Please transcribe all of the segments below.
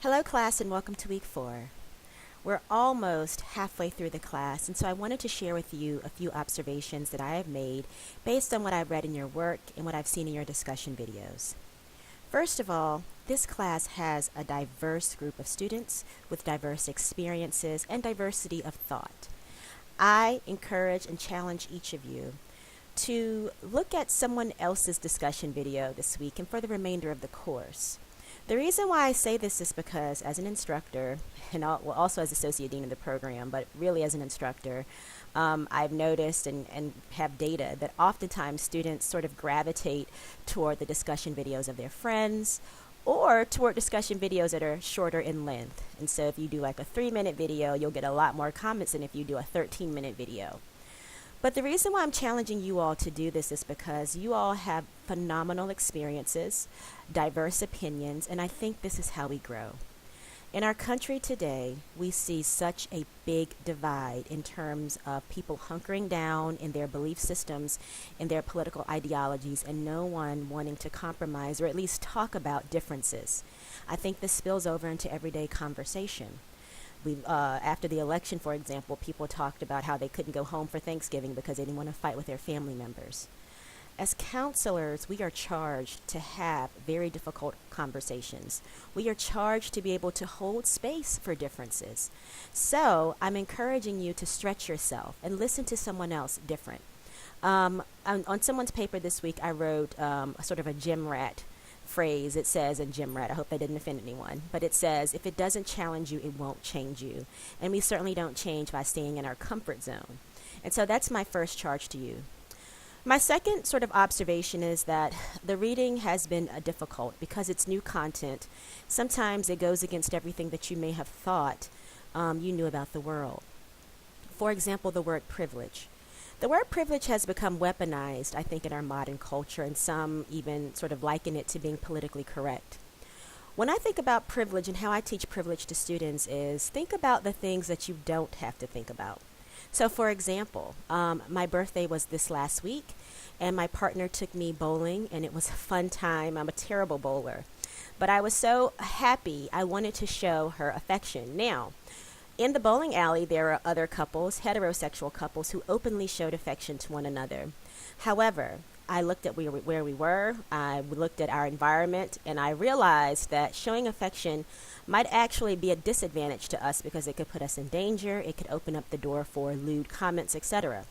Hello class and welcome to week 4. We're almost halfway through the class, and so I wanted to share with you a few observations that I have made based on what I've read in your work and what I've seen in your discussion videos. First of all, this class has a diverse group of students with diverse experiences and diversity of thought. I encourage and challenge each of you to look at someone else's discussion video this week and for the remainder of the course. The reason why I say this is because as an instructor, and also as Associate Dean of the program, but really as an instructor, I've noticed and have data that oftentimes students sort of gravitate toward the discussion videos of their friends or toward discussion videos that are shorter in length. And so if you do like a 3-minute video, you'll get a lot more comments than if you do a 13-minute video. But the reason why I'm challenging you all to do this is because you all have phenomenal experiences, diverse opinions, and I think this is how we grow. In our country today, we see such a big divide in terms of people hunkering down in their belief systems, in their political ideologies, and no one wanting to compromise or at least talk about differences. I think this spills over into everyday conversation. After the election, for example, people talked about how they couldn't go home for Thanksgiving because they didn't want to fight with their family members. As counselors, we are charged to have very difficult conversations. We are charged to be able to hold space for differences. So I'm encouraging you to stretch yourself and listen to someone else different. On someone's paper this week, I wrote sort of a gym rat phrase. It says in gym rat, I hope that didn't offend anyone, but it says, if it doesn't challenge you, it won't change you. And we certainly don't change by staying in our comfort zone. And so that's my first charge to you. My second sort of observation is that the reading has been difficult because it's new content. Sometimes it goes against everything that you may have thought you knew about the world. For example, the word privilege. The word privilege has become weaponized, I think, in our modern culture, and some even sort of liken it to being politically correct. When I think about privilege and how I teach privilege to students is think about the things that you don't have to think about. So for example, my birthday was this last week, and my partner took me bowling, and it was a fun time. I'm a terrible bowler, but I was so happy I wanted to show her affection. Now, in the bowling alley, there are other couples, heterosexual couples, who openly showed affection to one another. However, I looked at where we were, I looked at our environment, and I realized that showing affection might actually be a disadvantage to us because it could put us in danger, it could open up the door for lewd comments, etc.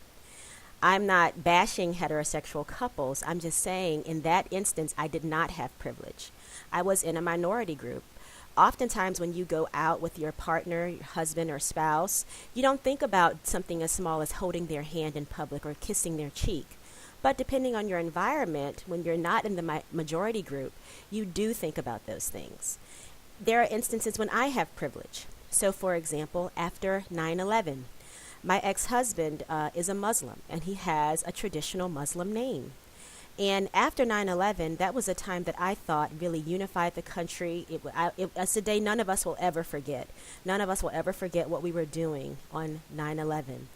I'm not bashing heterosexual couples. I'm just saying in that instance, I did not have privilege. I was in a minority group. Oftentimes when you go out with your partner, your husband or spouse, you don't think about something as small as holding their hand in public or kissing their cheek. But depending on your environment, when you're not in the majority group, you do think about those things. There are instances when I have privilege. So for example, after 9/11, my ex-husband is a Muslim, and he has a traditional Muslim name. And after 9/11, that was a time that I thought really unified the country. It's a day none of us will ever forget. None of us will ever forget what we were doing on 9/11.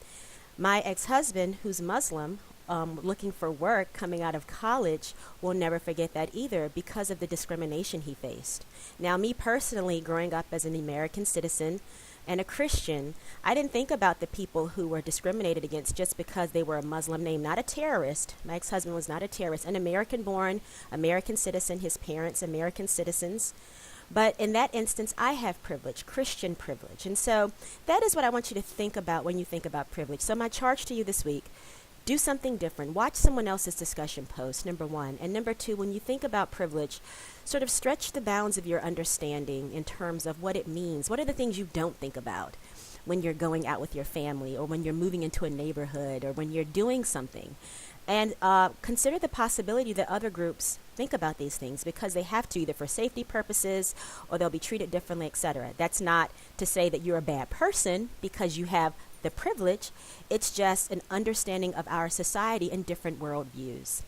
My ex-husband, who's Muslim, looking for work coming out of college, will never forget that either because of the discrimination he faced. Now, me personally, growing up as an American citizen and a Christian, I didn't think about the people who were discriminated against just because they were a Muslim name, not a terrorist. My ex-husband was not a terrorist, an American-born, American citizen, his parents, American citizens. But in that instance, I have privilege, Christian privilege. And so that is what I want you to think about when you think about privilege. So my charge to you this week, do something different. Watch someone else's discussion post, number one. And number two, when you think about privilege, sort of stretch the bounds of your understanding in terms of what it means. What are the things you don't think about when you're going out with your family or when you're moving into a neighborhood or when you're doing something? And consider the possibility that other groups think about these things because they have to, either for safety purposes or they'll be treated differently, etc. That's not to say that you're a bad person because you have the privilege. It's just an understanding of our society and different worldviews.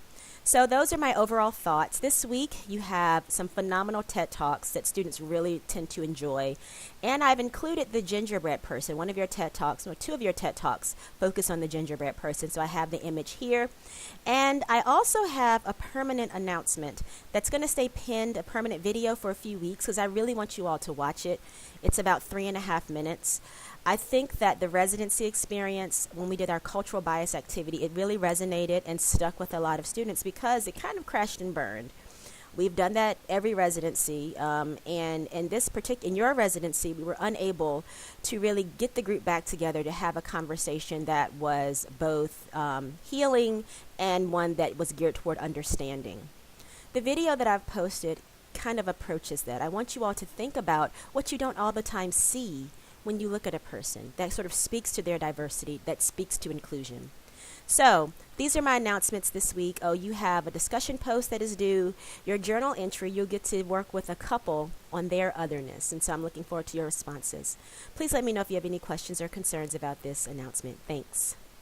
So those are my overall thoughts. This week you have some phenomenal TED Talks that students really tend to enjoy. And I've included the gingerbread person. One of your TED Talks, or two of your TED Talks focus on the gingerbread person. So I have the image here. And I also have a permanent announcement that's going to stay pinned, a permanent video for a few weeks because I really want you all to watch it. It's about 3.5 minutes. I think that the residency experience, when we did our cultural bias activity, it really resonated and stuck with a lot of students because it kind of crashed and burned. We've done that every residency, and in your residency, we were unable to really get the group back together to have a conversation that was both healing and one that was geared toward understanding. The video that I've posted kind of approaches that. I want you all to think about what you don't all the time see when you look at a person that sort of speaks to their diversity, that speaks to inclusion. So these are my announcements this week. Oh, you have a discussion post that is due. Your journal entry, you'll get to work with a couple on their otherness. And so I'm looking forward to your responses. Please let me know if you have any questions or concerns about this announcement. Thanks.